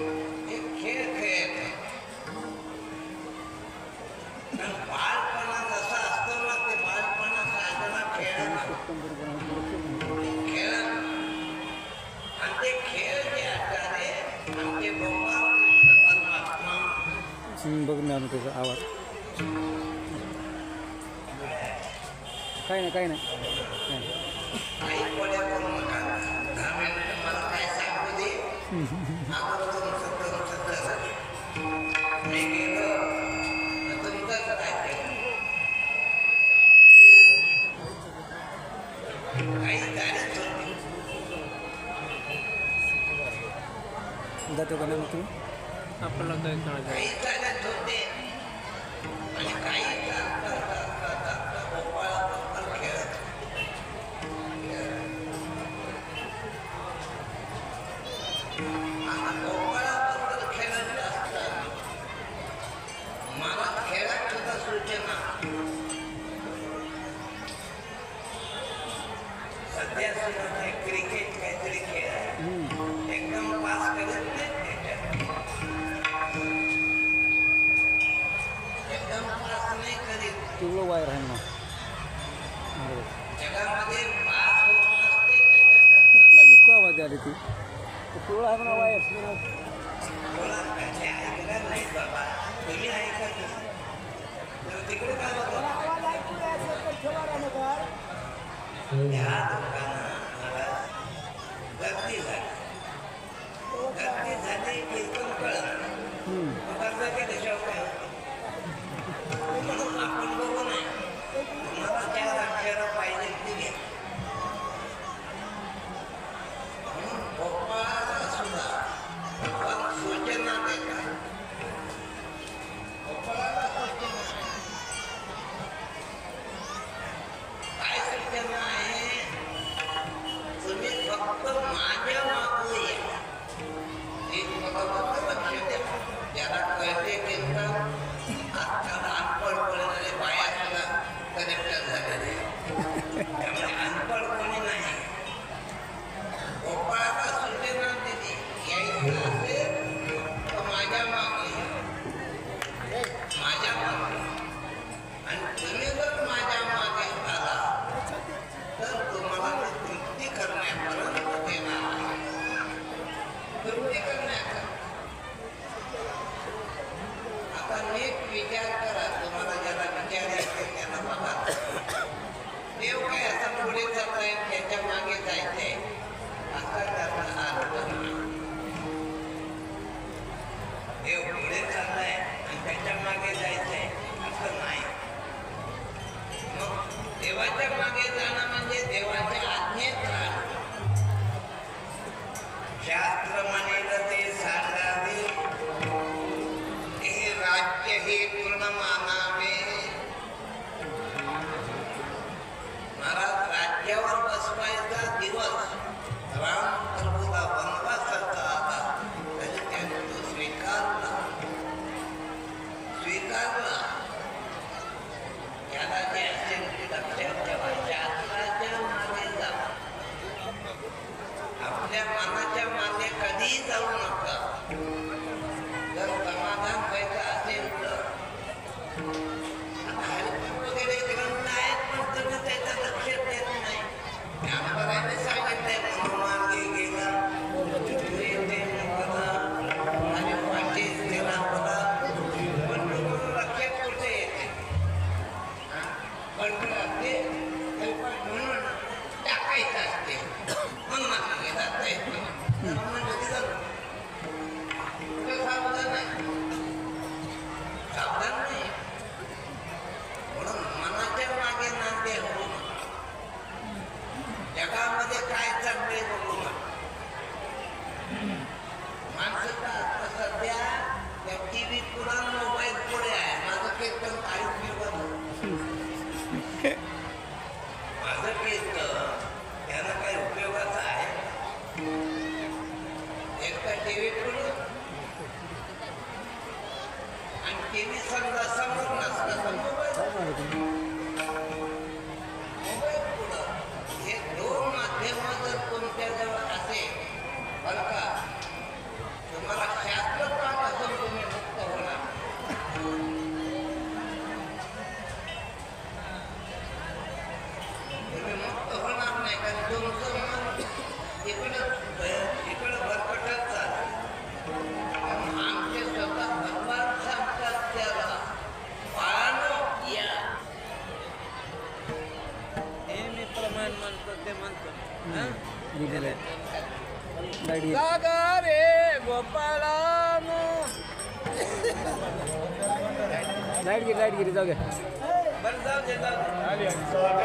एक खेळ खेळत बाळपणा जसा असतो ना ते बाळपणा साधना खेळायला खेळ आणि ते खेळ जे असणारे आमचे भगवान कृष्ण परमात्मा बघ मॅम त्याचा आवाज काही नाही आई कोड्या करू नका मला काय सांगू दे मी गेलो तुमचंच काय काही गाडीच होती जातो का नाही तू आपल्याला काही चालत होते आणि काही खेळत गोपाळाबद्दल खेळत असताना मला खेळात सुद्धा सूचना सध्या सुद्धा क्रिकेट काहीतरी खेळ आहे एकदम पास करत नाही एकदम पास नाही करीत पिवळं वायर आहे ना जगामध्ये पास होत नसते इतका आवाज आली ती पिवळं आहे म्हणा वायर बोला काय ऐकणार नाही बाबा तुम्ही ऐकत तिकडे काय बघा ह्या दुकानाला गर्दी झाली कीर्तन कळत दुकानदाराच्या देशावर काय होतं म्हणून आपण बघू नाही तुम्हाला ज्या अक्षर पाहिजे ती घ्या म्हणून गोपाळाला सुद्धा भगवान सूचना देतात गोपाळाला सूचना काय सूचना आहे तुम्ही फक्त माझ्या मागं या एक भगवंत लक्ष द्या ज्याला कळते कीर्तन आजकाल अनपड पडणारे बाया सुद्धा कनेक्टर झालेले त्यामुळे अनपड कोणी नाही गोपाळाला सूचना दिली यायचं असेल तर माझ्या मागे आणि तुम्ही जर माझ्या मागे आला तर तुम्हाला मी तृप्ती करण्यापर्यंत देणार आहे तृप्ती करण्याचा आता नीट विचार करा तुम्हाला ज्याला विचार येतो त्याला बघा देव काय असं पुढे चाललाय त्याच्या मागे जायचंय असा त्याचा अर्थ नाही देव पुढे चाललाय आणि त्याच्या मागे जायचंय असं नाही मग देवाच्या मागे जाणं म्हणजे देवाच्या आज्ञेत राहणं शास्त्र म्हणेल ते साधावे हे राज्य हे पूर्ण मानावे महाराज राज्यावर बसवायचा दिवस राम प्रभूला वनवासाचा आला तरी त्याने तो स्वीकारला याला जे असेल ते लक्षात ठेवा शास्त्राच्या मागे जावा आपल्या मनाच्या मागे कधीही जाऊ नका जर समाधान व्हायचं असेल तर हरिपाठ वगैरे ग्रंथ आहेत पण तुम्ही त्याचं लक्ष देत नाही ज्ञानोबाने सांगितलंय मनोमार्गे गेला आणि पाठीस गेला बघा पण लक्षात कुठे येते पण ते म्हणून टाकायचं असते म्हणून मागे जाता येत नाही सावधान नाही म्हणून मनाच्या मागे नांदे होऊ नका जगामध्ये काय चाललंय बघू नका माणसं आता सध्या त्या टीव्ही पुढे मोबाईल पुढे आहे माझं कीर्तन काही उपयोग माझं कीर्तन त्याला काही उपयोगाचं आहे एक तर टीव्ही पुढे आणि टीव्ही समजा समोर नसला तर मोबाईल पुढं हे दोन माध्यम जर तुमच्याजवळ असेल बरं का दिलेलं आहे लाईट गेली. जागा रे गोपाळानो. लाईट गेली जाऊ घ्या. बरं जाऊ दे, जाऊ दे. Hare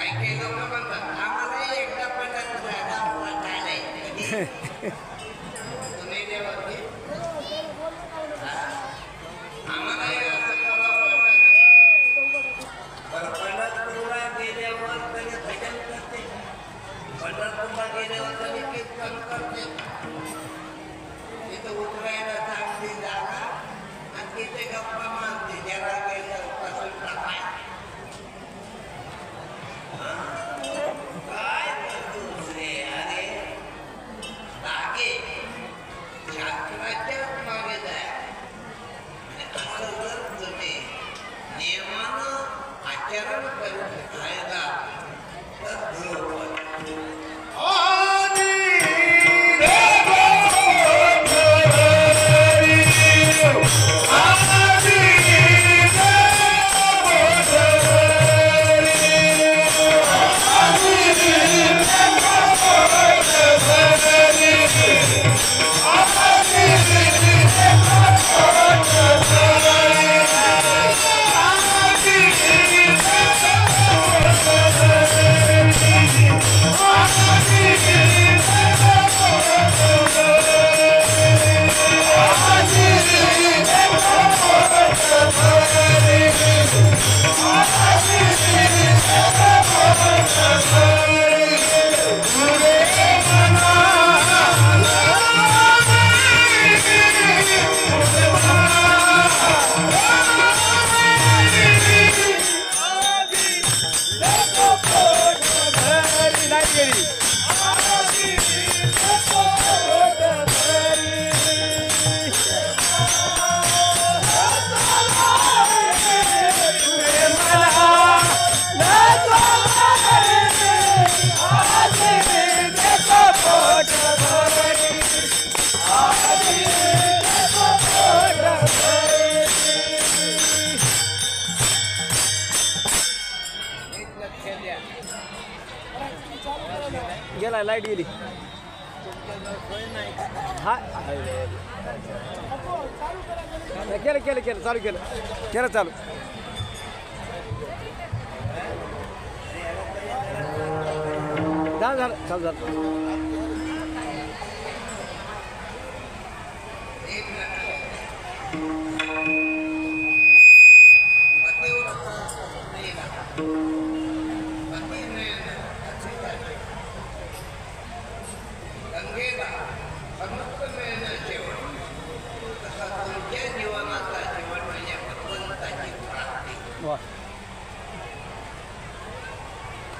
काही काही लोक म्हणतात आम्हालाही एकदा पंढरपूरला वाटायलाय कधी तुम्ही देवाची आम्हालाही असं करावं वाटत. बरं पंढरपूरला गेल्यावर तरी भजन करते, पंढरपूरला गेल्यावर तरी कीर्तन करते. तिथं उतरायला चांगली जागा आणि तिथे गप्पा मारते ज्याला काही पासून टाकाय काय दुसरे अरे लागे शास्त्राच्याच मागे जाय. असं जर तुम्ही नियमानं आचरण करून राहिला तर बरोबर. गेला लाईट गेली हा केलं केलं केलं चालू केलं केलं चालू झालं चालू झालं.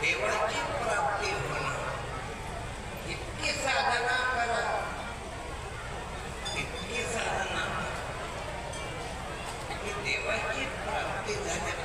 देवाची प्राप्ती होणं इतकी साधना करा, इतकी साधना की देवाची प्राप्ती झाली.